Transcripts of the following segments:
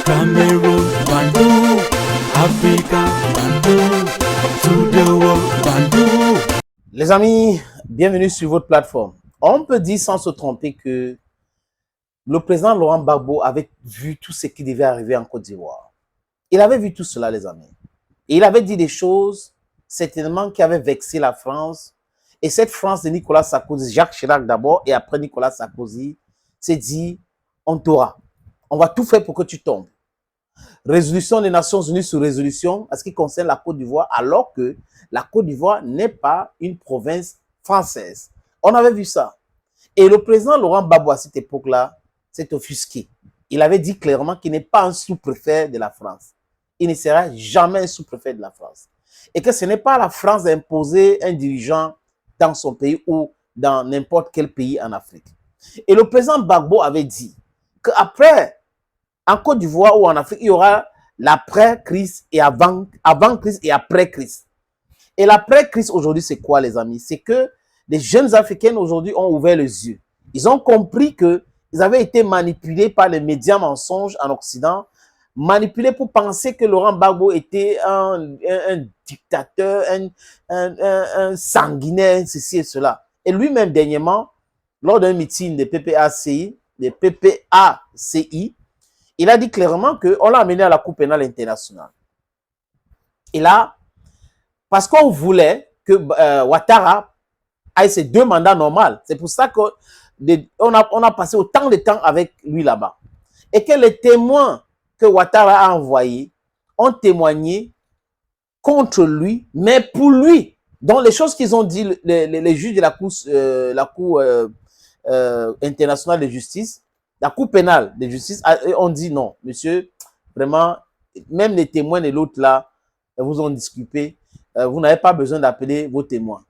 Cameroon, Bandung, Africa, Bandung, to the world, Bandung. Les amis, bienvenue sur votre plateforme. On peut dire sans se tromper que le président Laurent Gbagbo avait vu tout ce qui devait arriver en Côte d'Ivoire. Il avait vu tout cela, les amis. Et il avait dit des choses, certainement, qui avaient vexé la France. Et cette France de Nicolas Sarkozy, Jacques Chirac d'abord, et après Nicolas Sarkozy, s'est dit, on t'aura. On va tout faire pour que tu tombes. Résolution des Nations Unies sur résolution en ce qui concerne la Côte d'Ivoire, alors que la Côte d'Ivoire n'est pas une province française. On avait vu ça. Et le président Laurent Gbagbo, à cette époque-là, s'est offusqué. Il avait dit clairement qu'il n'est pas un sous-préfet de la France. Il ne sera jamais un sous-préfet de la France. Et que ce n'est pas à la France d'imposer un dirigeant dans son pays ou dans n'importe quel pays en Afrique. Et le président Gbagbo avait dit qu'après, en Côte d'Ivoire ou en Afrique, il y aura l'après-crise et avant-crise et après-crise. Et l'après-crise aujourd'hui, c'est quoi, les amis? C'est que les jeunes Africains aujourd'hui ont ouvert les yeux. Ils ont compris qu'ils avaient été manipulés par les médias mensonges en Occident, manipulés pour penser que Laurent Gbagbo était un dictateur, un sanguinaire, ceci et cela. Et lui-même, dernièrement, lors d'un meeting des PPACI, il a dit clairement qu'on l'a amené à la Cour pénale internationale. Et là, parce qu'on voulait que Ouattara ait ses 2 mandats normaux. C'est pour ça qu'on a passé autant de temps avec lui là-bas. Et que les témoins que Ouattara a envoyés ont témoigné contre lui, mais pour lui. Donc, les choses qu'ils ont dit, les juges de la Cour internationale de justice, la Cour pénale de justice, ont dit non, monsieur, vraiment, même les témoins de l'autre là, vous ont disculpé, vous n'avez pas besoin d'appeler vos témoins.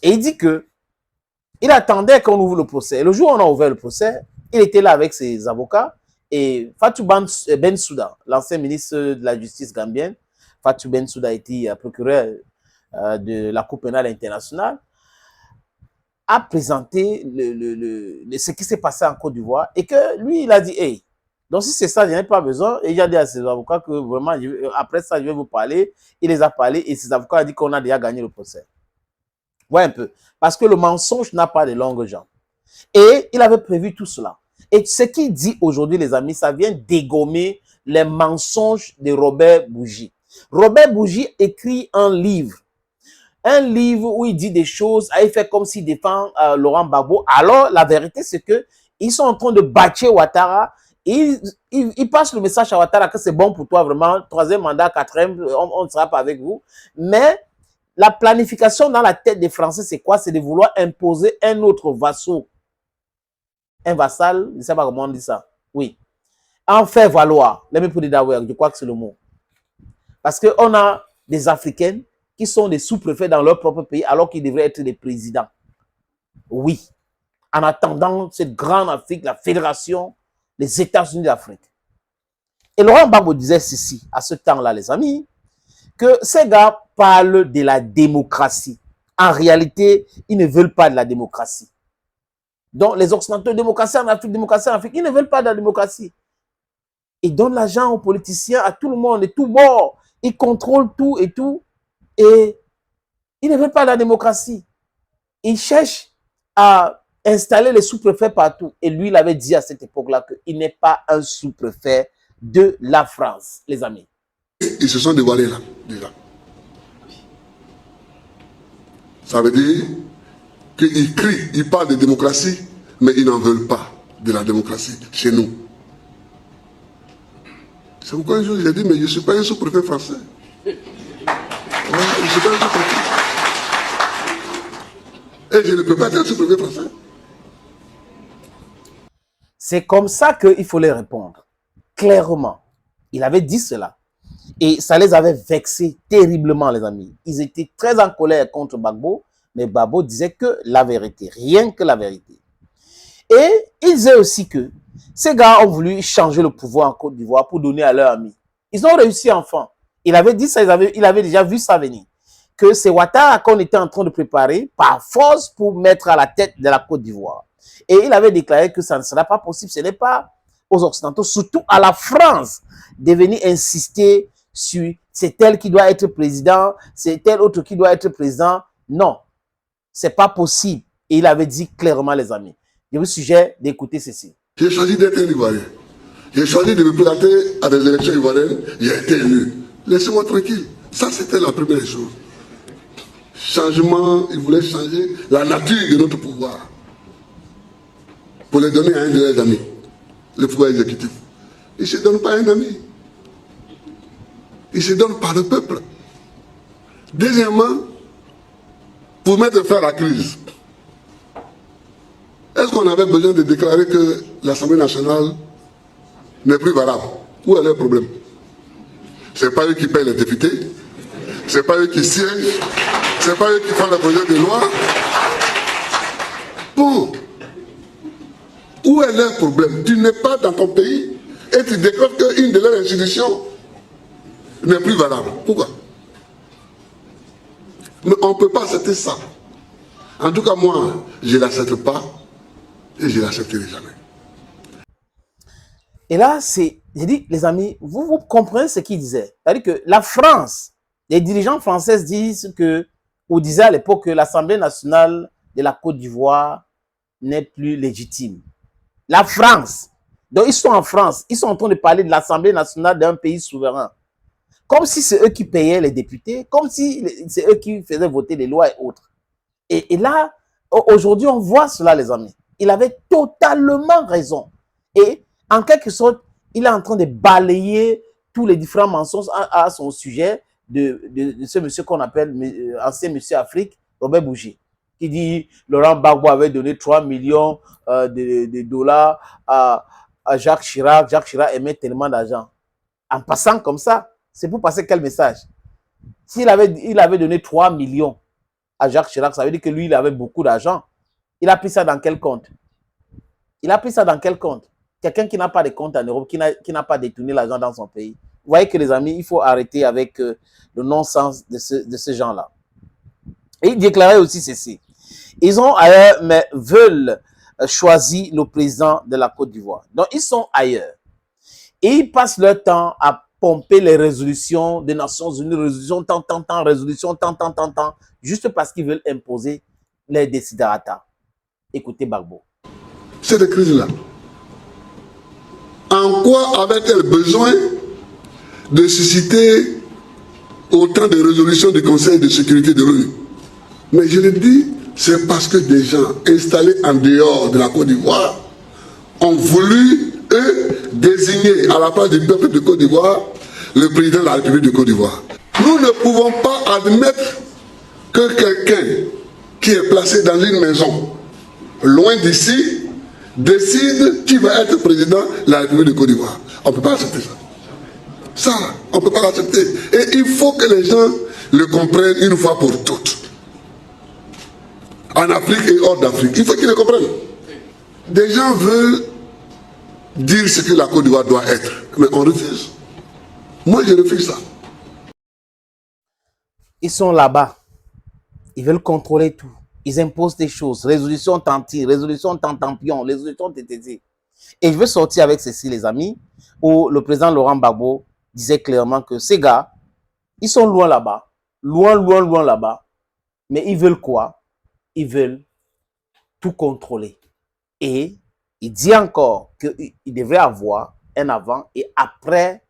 Et il dit que il attendait qu'on ouvre le procès. Et le jour où on a ouvert le procès, il était là avec ses avocats et Fatou Bensouda, l'ancien ministre de la Justice gambienne, Fatou Bensouda a été procureur de la Cour pénale internationale, a présenté ce qui s'est passé en Côte d'Ivoire et que lui, il a dit, hey, donc si c'est ça, je n'ai pas besoin. Et il a dit à ses avocats que vraiment, après ça, je vais vous parler. Il les a parlé et ses avocats ont dit qu'on a déjà gagné le procès. Ouais, un peu. Parce que le mensonge n'a pas de longues jambes. Et il avait prévu tout cela. Et ce qu'il dit aujourd'hui, les amis, ça vient dégommer les mensonges de Robert Bougie. Robert Bougie écrit un livre où il dit des choses, il fait comme s'il défend Laurent Gbagbo. Alors, la vérité, c'est que ils sont en train de bâcher Ouattara. Il passe le message à Ouattara que c'est bon pour toi, vraiment, 3e mandat, 4e, on ne sera pas avec vous. Mais la planification dans la tête des Français, c'est quoi? C'est de vouloir imposer un autre vassal. Un vassal, je ne sais pas comment on dit ça. Oui. En faire valoir. Je crois que c'est le mot. Parce qu'on a des Africains qui sont des sous-préfets dans leur propre pays alors qu'ils devraient être des présidents. Oui. En attendant cette grande Afrique, la fédération, les États-Unis d'Afrique. Et Laurent Gbagbo disait ceci, à ce temps-là, les amis, que ces gars parlent de la démocratie. En réalité, ils ne veulent pas de la démocratie. Donc, les Occidentaux, démocratie en Afrique, ils ne veulent pas de la démocratie. Ils donnent l'argent aux politiciens, à tout le monde, de tous bords. Ils contrôlent tout et tout. Et ils ne veulent pas de la démocratie. Ils cherchent à installer les sous-préfets partout. Et lui, il avait dit à cette époque-là qu'il n'est pas un sous-préfet de la France, les amis. Ils se sont dévoilés là, déjà. Ça veut dire qu'ils crient, ils parlent de démocratie, mais ils n'en veulent pas de la démocratie chez nous. C'est pourquoi un jour j'ai dit, mais je ne suis pas un sous-préfet français. Ouais, je ne suis pas un sous-préfet. Et je ne peux pas être un sous-préfet français. C'est comme ça qu'il faut les répondre. Clairement. Il avait dit cela. Et ça les avait vexés terriblement, les amis. Ils étaient très en colère contre Gbagbo, mais Gbagbo disait que la vérité, rien que la vérité. Et il disait aussi que ces gars ont voulu changer le pouvoir en Côte d'Ivoire pour donner à leurs amis. Ils ont réussi enfin. Il avait dit ça, il avait déjà vu ça venir. Que c'est Ouattara qu'on était en train de préparer par force pour mettre à la tête de la Côte d'Ivoire. Et il avait déclaré que ça ne sera pas possible. Ce n'est pas aux Occidentaux, surtout à la France, de venir insister sur c'est tel qui doit être président, c'est tel autre qui doit être président. Non, c'est pas possible. Et il avait dit clairement, les amis. Je vous suggère d'écouter ceci. J'ai choisi d'être un Ivoirien. J'ai choisi de me présenter à des élections ivoiriennes. J'ai été élu. Laissez-moi tranquille. Ça, c'était la première chose. Changement, il voulait changer la nature de notre pouvoir pour les donner à un de leurs amis, le pouvoir exécutif. Il ne se donne pas à un ami. Il se donne par le peuple. Deuxièmement, pour mettre fin à la crise, est-ce qu'on avait besoin de déclarer que l'Assemblée nationale n'est plus valable? Où est le problème? Ce n'est pas eux qui payent les députés, ce n'est pas eux qui siègent, ce n'est pas eux qui font le projet de loi. Bon, où est le problème? Tu n'es pas dans ton pays et tu déclares qu'une de leurs institutions n'est plus valable. Pourquoi? Mais on ne peut pas accepter ça. En tout cas, moi, je ne l'accepte pas et je ne l'accepterai jamais. Et là, j'ai dit, les amis, vous comprenez ce qu'il disait. C'est-à-dire que la France, les dirigeants français disent que, ou disaient à l'époque que l'Assemblée nationale de la Côte d'Ivoire n'est plus légitime. La France. Donc, ils sont en France. Ils sont en train de parler de l'Assemblée nationale d'un pays souverain. Comme si c'est eux qui payaient les députés, comme si c'est eux qui faisaient voter les lois et autres. Et là, aujourd'hui, on voit cela, les amis. Il avait totalement raison. Et en quelque sorte, il est en train de balayer tous les différents mensonges à son sujet de ce monsieur qu'on appelle ancien monsieur Afrique, Robert Bougie, qui dit Laurent Gbagbo avait donné 3 millions de dollars à Jacques Chirac. Jacques Chirac aimait tellement d'argent. En passant comme ça, c'est pour passer quel message? S'il avait donné 3 millions à Jacques Chirac, ça veut dire que lui, il avait beaucoup d'argent. Il a pris ça dans quel compte? Il a pris ça dans quel compte? Quelqu'un qui n'a pas de compte en Europe, qui n'a pas détourné l'argent dans son pays. Vous voyez que les amis, il faut arrêter avec le non-sens de ces gens-là. Et il déclarait aussi ceci. Ils ont ailleurs, mais veulent choisir le président de la Côte d'Ivoire. Donc, ils sont ailleurs. Et ils passent leur temps à pomper les résolutions des Nations Unies, résolutions résolutions juste parce qu'ils veulent imposer les desiderata. Écoutez Gbagbo. Cette crise-là, en quoi avait-elle besoin de susciter autant de résolutions du Conseil de sécurité de l'ONU? Mais je le dis, c'est parce que des gens installés en dehors de la Côte d'Ivoire ont voulu, eux, désigner à la place du peuple de Côte d'Ivoire le président de la République de Côte d'Ivoire. Nous ne pouvons pas admettre que quelqu'un qui est placé dans une maison loin d'ici décide qui va être président de la République de Côte d'Ivoire. On ne peut pas accepter ça. Ça, on ne peut pas l'accepter. Et il faut que les gens le comprennent une fois pour toutes. En Afrique et hors d'Afrique, il faut qu'ils le comprennent. Des gens veulent dire ce que la Côte d'Ivoire doit être, mais on refuse. Moi, je refuse ça. Ils sont là-bas. Ils veulent contrôler tout. Ils imposent des choses. Résolution tanti, résolution tantampion, résolution TTT. Et je veux sortir avec ceci, les amis, où le président Laurent Gbagbo disait clairement que ces gars, ils sont loin là-bas. Loin là-bas. Mais ils veulent quoi? Ils veulent tout contrôler. Et il dit encore qu'il devrait avoir un avant et après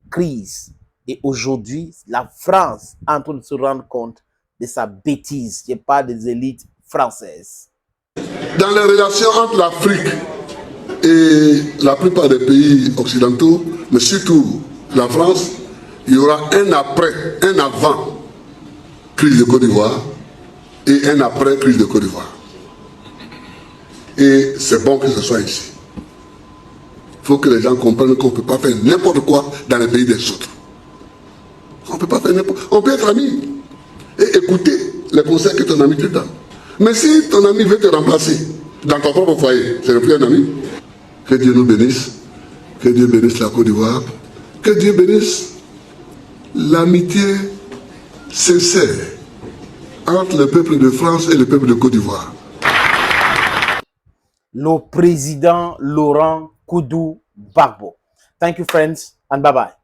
crise. Et aujourd'hui, la France est en train de se rendre compte de sa bêtise. Je parle des élites françaises. Dans les relations entre l'Afrique et la plupart des pays occidentaux, mais surtout la France, il y aura un après, un avant crise de Côte d'Ivoire et un après crise de Côte d'Ivoire. Et c'est bon que ce soit ici. Il faut que les gens comprennent qu'on ne peut pas faire n'importe quoi dans les pays des autres. On ne peut pas faire n'importe quoi. On peut être amis et écouter les conseils que ton ami te donne. Mais si ton ami veut te remplacer dans ton propre foyer, c'est le plus un ami. Que Dieu nous bénisse. Que Dieu bénisse la Côte d'Ivoire. Que Dieu bénisse l'amitié sincère entre le peuple de France et le peuple de Côte d'Ivoire. Le président Laurent Koudou Gbagbo. Thank you, friends, and bye-bye.